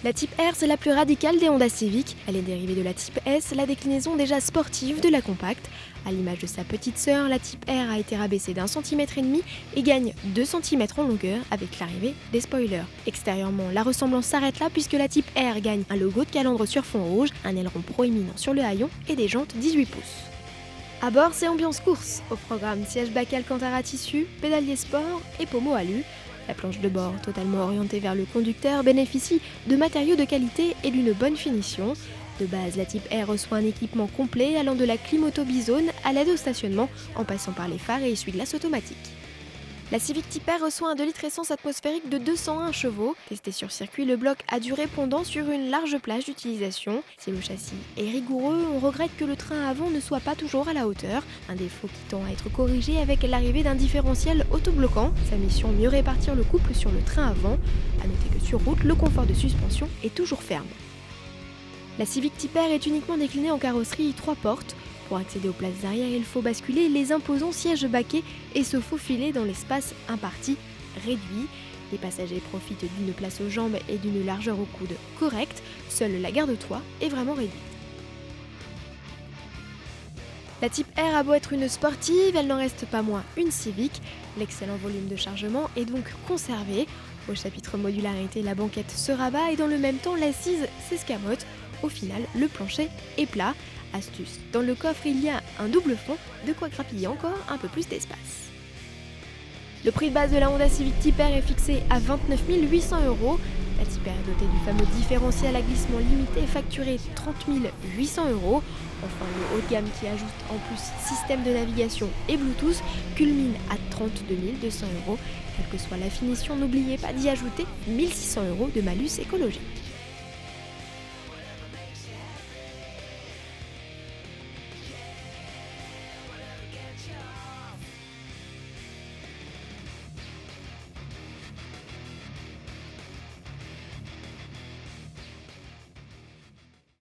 La Type R, c'est la plus radicale des Honda Civic. Elle est dérivée de la Type S, la déclinaison déjà sportive de la compacte. À l'image de sa petite sœur, la Type R a été rabaissée d'1,5 cm et gagne 2 cm en longueur avec l'arrivée des spoilers. Extérieurement, la ressemblance s'arrête là puisque la Type R gagne un logo de calandre sur fond rouge, un aileron proéminent sur le haillon et des jantes 18 pouces. À bord, c'est ambiance course. Au programme, siège bac Alcantara tissu, pédalier sport et pommeau alu. La planche de bord, totalement orientée vers le conducteur, bénéficie de matériaux de qualité et d'une bonne finition. De base, la Type R reçoit un équipement complet allant de la clim auto bizone à l'aide au stationnement en passant par les phares et essuie-glaces automatiques. La Civic Type R reçoit un 2 litres essence atmosphérique de 201 chevaux. Testé sur circuit, le bloc a du répondant sur une large plage d'utilisation. Si le châssis est rigoureux, on regrette que le train avant ne soit pas toujours à la hauteur, un défaut qui tend à être corrigé avec l'arrivée d'un différentiel autobloquant. Sa mission, mieux répartir le couple sur le train avant. A noter que sur route, le confort de suspension est toujours ferme. La Civic Type R est uniquement déclinée en carrosserie 3 portes. Pour accéder aux places arrière, il faut basculer les imposants sièges baquets et se faufiler dans l'espace imparti réduit. Les passagers profitent d'une place aux jambes et d'une largeur au coude correcte. Seule la garde-toit est vraiment réduite. La Type R a beau être une sportive, elle n'en reste pas moins une Civic. L'excellent volume de chargement est donc conservé. Au chapitre modularité, la banquette se rabat et dans le même temps, l'assise s'escamote. Au final, le plancher est plat. Astuce, dans le coffre, il y a un double fond, de quoi grappiller encore un peu plus d'espace. Le prix de base de la Honda Civic Type R est fixé à 29 800 €. La Type R est dotée du fameux différentiel à glissement limité facturé 30 800 €. Enfin, le haut de gamme qui ajoute en plus système de navigation et Bluetooth culmine à 32 200 €. Quelle que soit la finition, n'oubliez pas d'y ajouter 1 600 € de malus écologique.